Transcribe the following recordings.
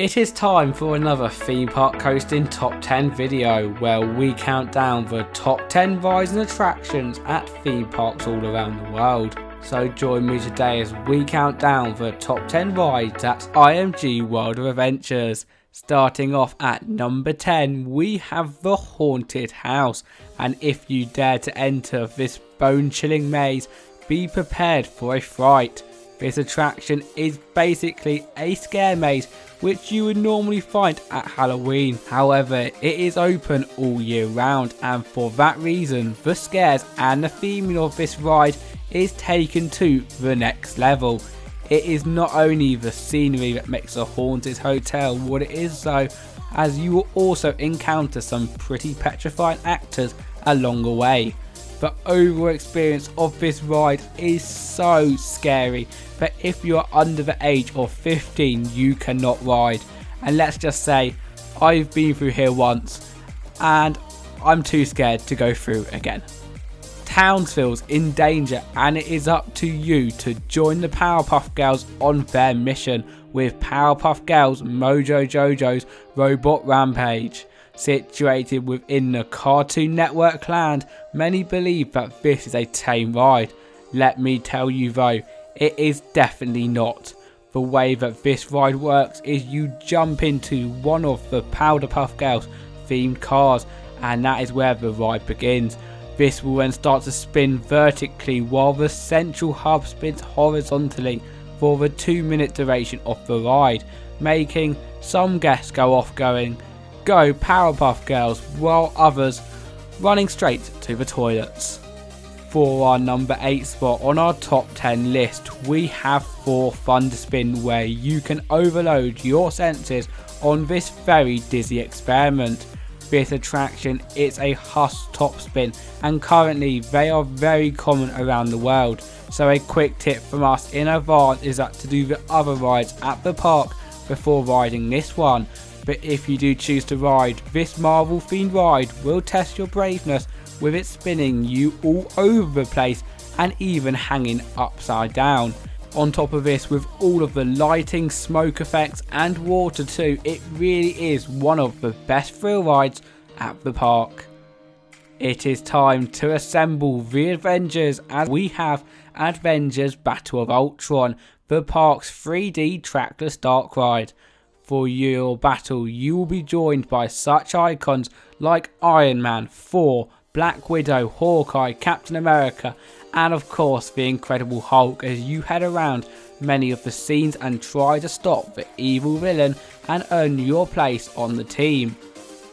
It is time for another theme park coasting top 10 video where we count down the top 10 rides and attractions at theme parks all around the world. So join me today as we count down the top 10 rides at IMG Worlds of Adventures. Starting off at number 10, we have the Haunted House, and if you dare to enter this bone-chilling maze, be prepared for a fright. This attraction is basically a scare maze which you would normally find at Halloween. However, it is open all year round, and for that reason the scares and the theming of this ride is taken to the next level. It is not only the scenery that makes the Haunted Hotel what it is though, as you will also encounter some pretty petrifying actors along the way. The overall experience of this ride is so scary that if you are under the age of 15 you cannot ride, and let's just say I've been through here once and I'm too scared to go through again. Townsville's in danger, and it is up to you to join the Powerpuff Girls on their mission with Powerpuff Girls Mojo Jojo's Robot Rampage. Situated within the Cartoon Network land, many believe that this is a tame ride. Let me tell you though, it is definitely not. The way that this ride works is you jump into one of the Powerpuff Girls themed cars, and that is where the ride begins. This will then start to spin vertically while the central hub spins horizontally for the 2-minute duration of the ride, making some guests go off going, "Go Powerpuff Girls," while others running straight to the toilets. For our number 8 spot on our top 10 list, we have Thor Thunderspin, where you can overload your senses on this very dizzy experiment. This attraction is a Huss top spin, and currently they are very common around the world, so a quick tip from us in advance is that to do the other rides at the park before riding this one. But if you do choose to ride this Marvel themed ride, will test your braveness with it spinning you all over the place and even hanging upside down. On top of this, with all of the lighting, smoke effects and water too, it really is one of the best thrill rides at the park. It is time to assemble the Avengers, as we have Avengers Battle of Ultron, the park's 3D trackless dark ride. For your battle, you will be joined by such icons like Iron Man, Thor, Black Widow, Hawkeye, Captain America, and of course the Incredible Hulk, as you head around many of the scenes and try to stop the evil villain and earn your place on the team.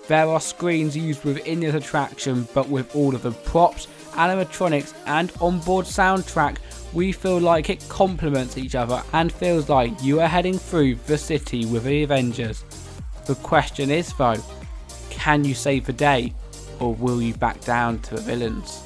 There are screens used within this attraction, but with all of the props, animatronics and onboard soundtrack, we feel like it complements each other and feels like you are heading through the city with the Avengers. The question is though, can you save the day, or will you back down to the villains?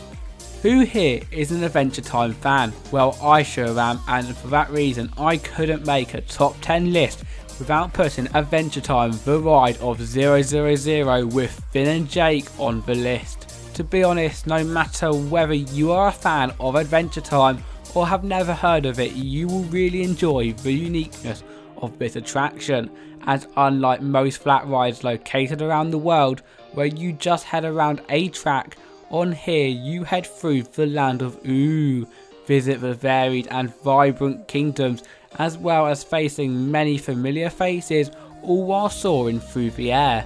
Who here is an Adventure Time fan? Well, I sure am, and for that reason I couldn't make a top 10 list without putting Adventure Time the ride of 000 with Finn and Jake on the list. To be honest, no matter whether you are a fan of Adventure Time or have never heard of it, you will really enjoy the uniqueness of this attraction, as unlike most flat rides located around the world where you just head around a track, on here you head through the land of Ooh, visit the varied and vibrant kingdoms, as well as facing many familiar faces, all while soaring through the air.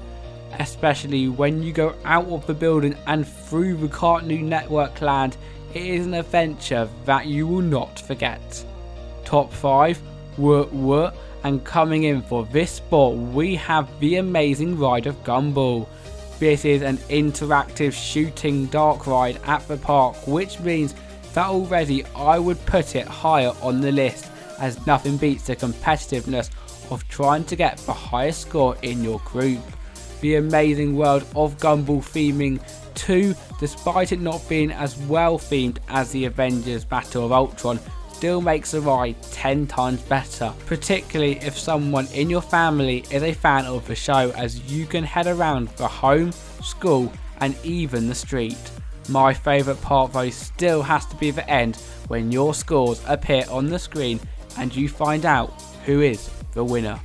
Especially when you go out of the building and through the Cartoon Network land, it is an adventure that you will not forget. Top 5, and coming in for this spot we have the amazing ride of Gumball. This is an interactive shooting dark ride at the park, which means that already I would put it higher on the list, as nothing beats the competitiveness of trying to get the highest score in your group. The amazing world of Gumball theming too, despite it not being as well themed as the Avengers Battle of Ultron, still makes the ride 10 times better, particularly if someone in your family is a fan of the show, as you can head around the home, school and even the street. My favourite part though still has to be the end, when your scores appear on the screen and you find out who is the winner.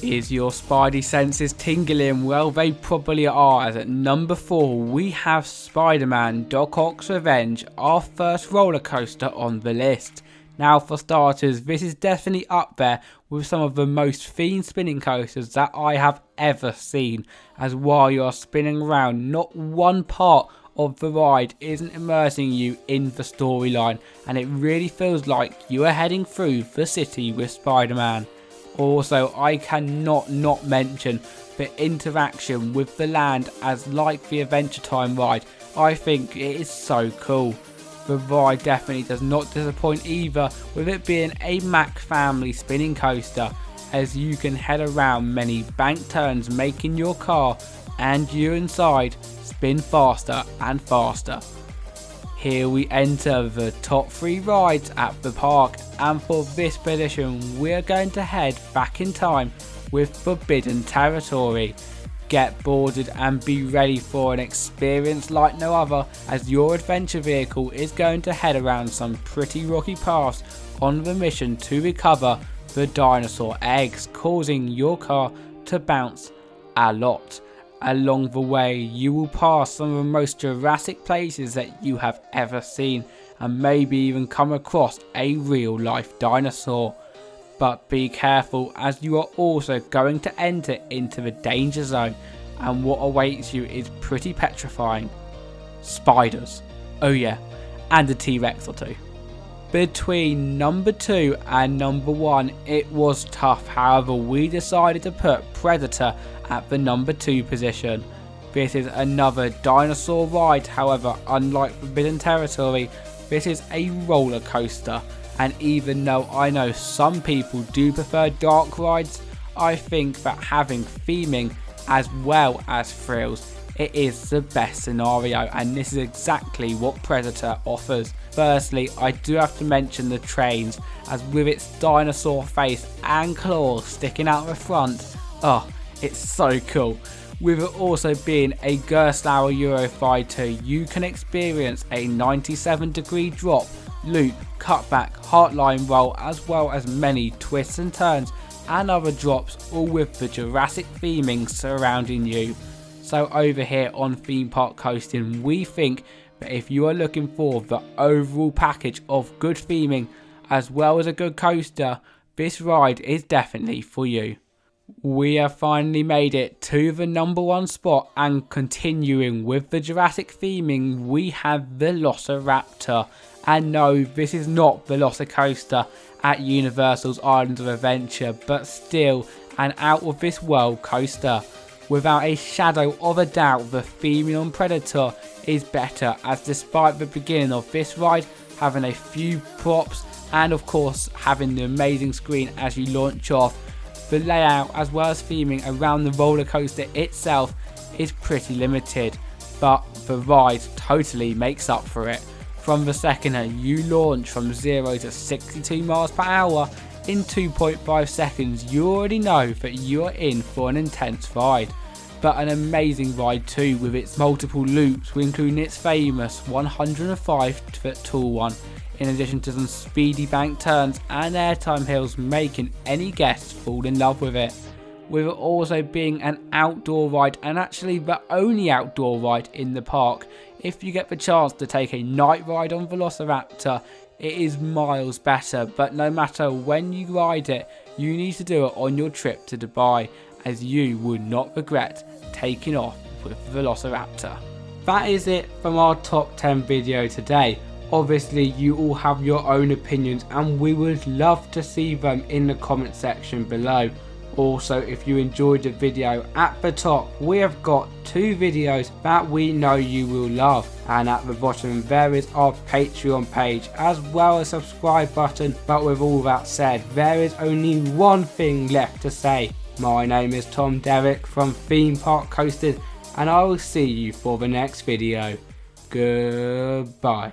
Is your spidey senses tingling? Well, they probably are, as at number 4 we have Spider-Man Doc Ock's Revenge, our first roller coaster on the list. Now for starters, this is definitely up there with some of the most themed spinning coasters that I have ever seen, as while you are spinning around, not one part of the ride isn't immersing you in the storyline, and it really feels like you are heading through the city with Spider-Man. Also, I cannot not mention the interaction with the land, as like the Adventure Time ride, I think it is so cool. The ride definitely does not disappoint either, with it being a Mack family spinning coaster, as you can head around many bank turns, making your car and you inside spin faster and faster. Here we enter the top 3 rides at the park, and for this position we are going to head back in time with Forbidden Territory. Get boarded and be ready for an experience like no other, as your adventure vehicle is going to head around some pretty rocky paths on the mission to recover the dinosaur eggs, causing your car to bounce a lot. Along the way you will pass some of the most Jurassic places that you have ever seen, and maybe even come across a real life dinosaur. But be careful, as you are also going to enter into the danger zone, and what awaits you is pretty petrifying. Spiders, oh yeah, and a T-Rex or two. Between number 2 and number 1 it was tough, however we decided to put Predator at the number 2 position. This is another dinosaur ride, however unlike Forbidden Territory, this is a roller coaster, and even though I know some people do prefer dark rides, I think that having theming as well as thrills, it is the best scenario, and this is exactly what Predator offers. Firstly, I do have to mention the trains, as with its dinosaur face and claws sticking out the front, oh, it's so cool. With it also being a Gerstlauer Eurofighter, you can experience a 97-degree drop, loop, cutback, hardline roll, as well as many twists and turns and other drops, all with the Jurassic theming surrounding you. So over here on Theme Park Coasting, we think that if you are looking for the overall package of good theming as well as a good coaster, this ride is definitely for you. We have finally made it to the number 1 spot, and continuing with the Jurassic theming we have Velociraptor. And no, this is not Velocicoaster at Universal's Islands of Adventure, but still an out of this world coaster. Without a shadow of a doubt, the theming on Predator is better, as despite the beginning of this ride having a few props and of course having the amazing screen as you launch off, the layout as well as theming around the roller coaster itself is pretty limited, but the ride totally makes up for it. From the second that you launch from 0 to 62 miles per hour in 2.5 seconds, you already know that you are in for an intense ride. But an amazing ride too, with its multiple loops, including its famous 105 foot tall one, in addition to some speedy bank turns and airtime hills, making any guest fall in love with it. With it also being an outdoor ride, and actually the only outdoor ride in the park, if you get the chance to take a night ride on Velociraptor, it is miles better. But no matter when you ride it, you need to do it on your trip to Dubai, as you would not regret taking off with Velociraptor. That is it from our top 10 video today. Obviously you all have your own opinions, and we would love to see them in the comment section below. Also, if you enjoyed the video, at the top we have got 2 videos that we know you will love, and at the bottom there is our Patreon page as well as subscribe button. But with all that said, there is only one thing left to say. My name is Tom Derrick from Theme Park Coasting, and I will see you for the next video. Goodbye.